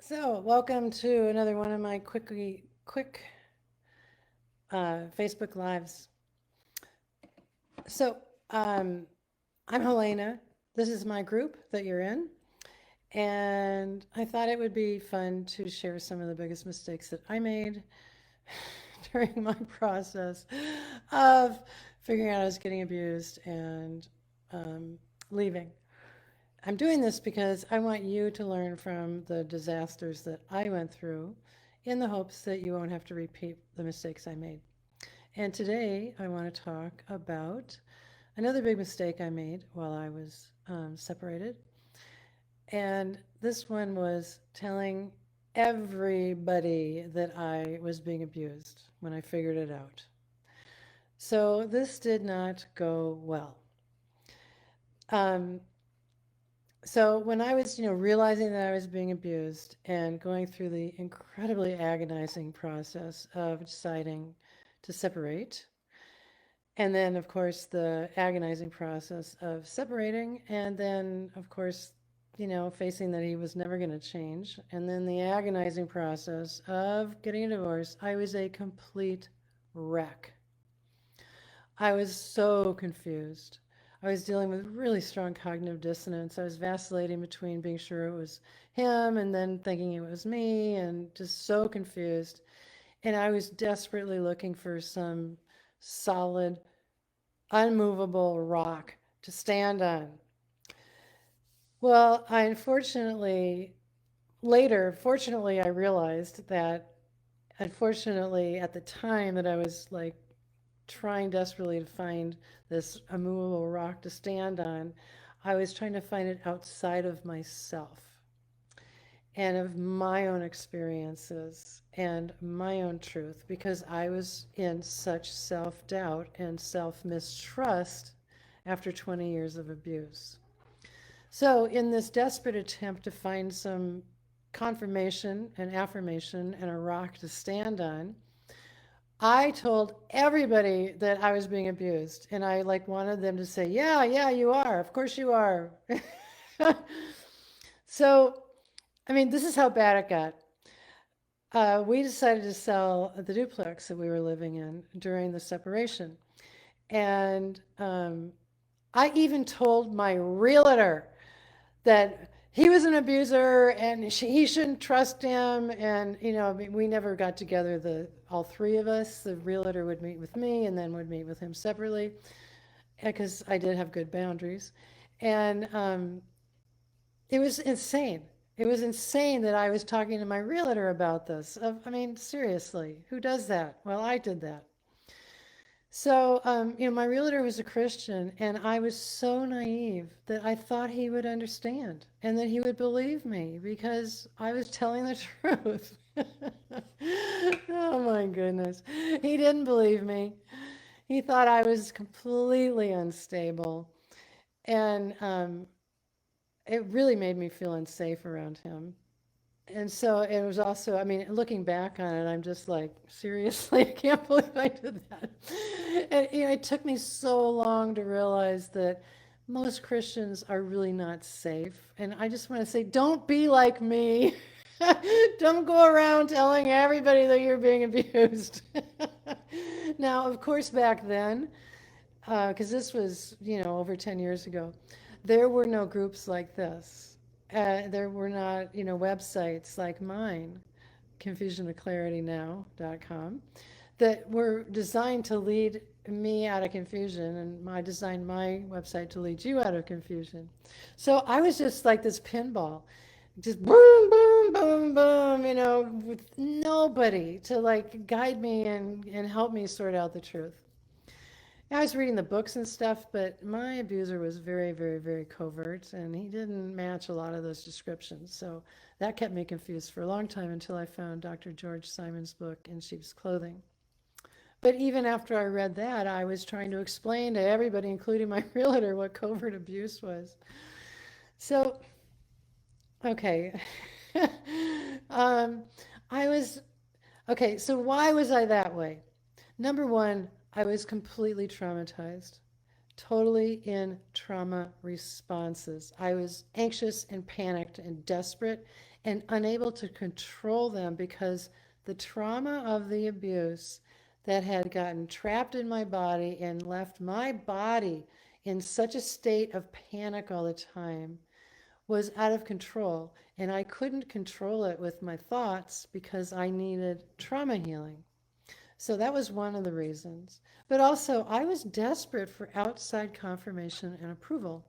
So, welcome to another one of my quick Facebook Lives. So, um, I'm Helena. This is my group that you're in. And I thought it would be fun to share some of the biggest mistakes that I made during my process of figuring out I was getting abused and um, leaving. I'm doing this because I want you to learn from the disasters that I went through in the hopes that you won't have to repeat the mistakes I made. And today I want to talk about another big mistake I made while I was separated. And this one was telling everybody that I was being abused when I figured it out. So this did not go well. Um, So when I was, realizing that I was being abused and going through the incredibly agonizing process of deciding to separate, and then of course the agonizing process of separating, and then of course, facing that he was never going to change, and then the agonizing process of getting a divorce, I was a complete wreck. I was so confused. I was dealing with really strong cognitive dissonance. I was vacillating between being sure it was him and then thinking it was me and just so confused. And I was desperately looking for some solid, unmovable rock to stand on. Well, I unfortunately, fortunately, I realized that, unfortunately, at the time that I was like trying desperately to find this immovable rock to stand on, I was trying to find it outside of myself and of my own experiences and my own truth because I was in such self doubt and self mistrust after 20 years of abuse. So, in this desperate attempt to find some confirmation and affirmation and a rock to stand on, I told everybody that I was being abused, and I like wanted them to say, "Yeah, yeah, you are. Of course you are." So, I mean, this is how bad it got. We decided to sell the duplex that we were living in during the separation, and I even told my realtor that he was an abuser and he shouldn't trust him. And, I mean, we never got together, all three of us. The realtor would meet with me and then would meet with him separately because I did have good boundaries. And it was insane. It was insane that I was talking to my realtor about this. I mean, seriously, who does that? Well, I did that. So, my realtor was a Christian, and I was so naive that I thought he would understand and that he would believe me because I was telling the truth. Oh my goodness. He didn't believe me. He thought I was completely unstable. And it really made me feel unsafe around him. And so it was also, I mean, looking back on it, I'm just like, seriously, I can't believe I did that. And it took me so long to realize that most Christians are really not safe. And I just want to say, don't be like me. Don't go around telling everybody that you're being abused. Now, of course, back then, because this was, over 10 years ago, there were no groups like this. There were not, websites like mine, confusiontoclaritynow.com, that were designed to lead me out of confusion, and I designed my website to lead you out of confusion. So I was just like this pinball, just boom, boom, boom, boom, with nobody to like guide me and help me sort out the truth. I was reading the books and stuff, but my abuser was very, very, very covert, and he didn't match a lot of those descriptions. So that kept me confused for a long time until I found Dr. George Simon's book, In Sheep's Clothing. But even after I read that, I was trying to explain to everybody, including my realtor, what covert abuse was. So, okay. um, I was, okay, so why was I that way? Number one, I was completely traumatized, totally in trauma responses. I was anxious and panicked and desperate, and unable to control them because the trauma of the abuse that had gotten trapped in my body and left my body in such a state of panic all the time was out of control. And I couldn't control it with my thoughts because I needed trauma healing. So that was one of the reasons. But also, I was desperate for outside confirmation and approval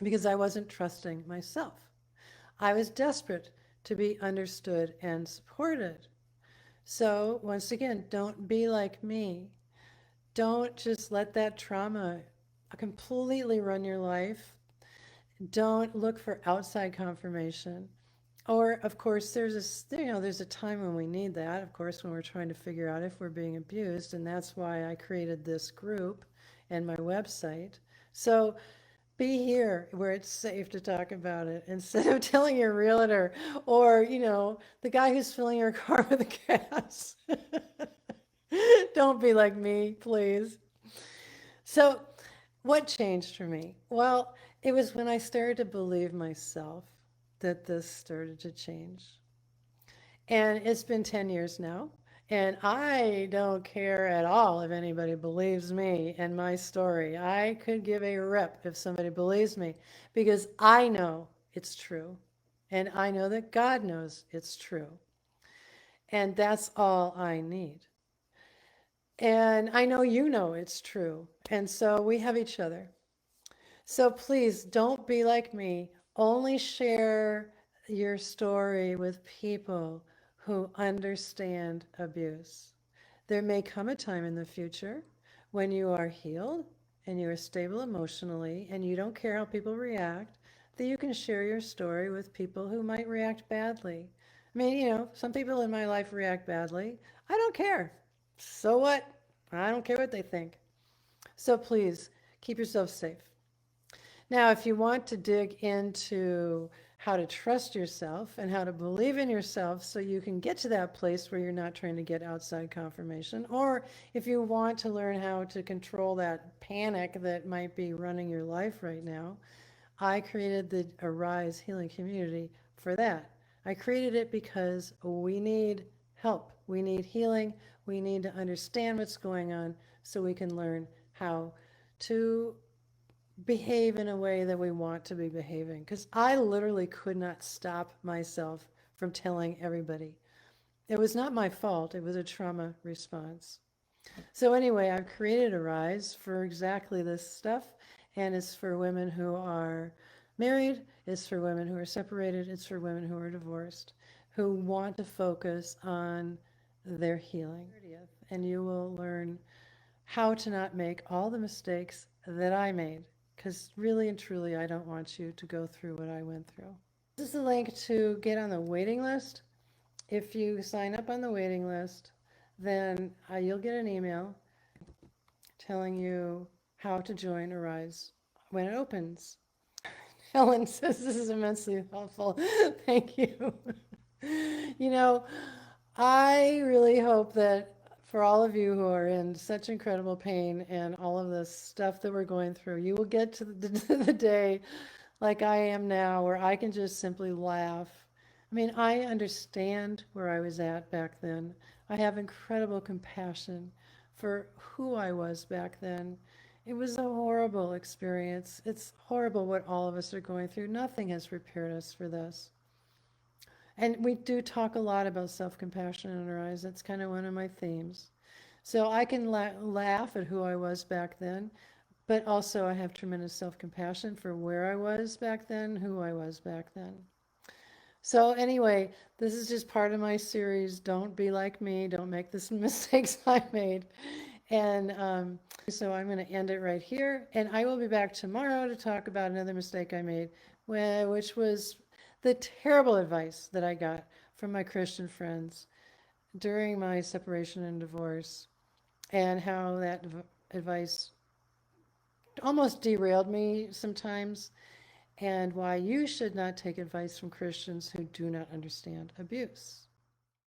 because I wasn't trusting myself. I was desperate to be understood and supported. So, once again, don't be like me. Don't just let that trauma completely run your life. Don't look for outside confirmation. Or, of course, there's a time when we need that, of course, when we're trying to figure out if we're being abused. And that's why I created this group and my website. So be here where it's safe to talk about it instead of telling your realtor or, the guy who's filling your car with gas. Don't be like me, please. So, what changed for me? Well, it was when I started to believe myself that this started to change. And it's been 10 years now. And I don't care at all if anybody believes me and my story. I could give a rip if somebody believes me because I know it's true. And I know that God knows it's true. And that's all I need. And I know you know it's true. And so we have each other. So please don't be like me. Only share your story with people who understand abuse. There may come a time in the future when you are healed and you are stable emotionally and you don't care how people react, that you can share your story with people who might react badly. I mean, some people in my life react badly. I don't care. So what? I don't care what they think. So please keep yourself safe. Now, if you want to dig into how to trust yourself and how to believe in yourself so you can get to that place where you're not trying to get outside confirmation, or if you want to learn how to control that panic that might be running your life right now, I created the Arise Healing Community for that. I created it because we need help. We need healing. We need to understand what's going on so we can learn how to behave in a way that we want to be behaving. Because I literally could not stop myself from telling everybody. It was not my fault, it was a trauma response. So, anyway, I've created Arise for exactly this stuff, and it's for women who are married, it's for women who are separated, it's for women who are divorced, who want to focus on their healing. And you will learn how to not make all the mistakes that I made. Because really and truly, I don't want you to go through what I went through. This is the link to get on the waiting list. If you sign up on the waiting list, then you'll get an email telling you how to join Arise when it opens. Helen says this is immensely helpful. Thank you. You know, I really hope that for all of you who are in such incredible pain and all of this stuff that we're going through, you will get to the day like I am now where I can just simply laugh. I mean, I understand where I was at back then. I have incredible compassion for who I was back then. It was a horrible experience. It's horrible what all of us are going through. Nothing has prepared us for this. And we do talk a lot about self-compassion in our eyes. That's kind of one of my themes. So I can laugh at who I was back then, but also I have tremendous self-compassion for where I was back then, who I was back then. So anyway, this is just part of my series. Don't be like me. Don't make the mistakes I made. And so I'm going to end it right here. And I will be back tomorrow to talk about another mistake I made, which was the terrible advice that I got from my Christian friends during my separation and divorce, and how that advice almost derailed me sometimes, and why you should not take advice from Christians who do not understand abuse.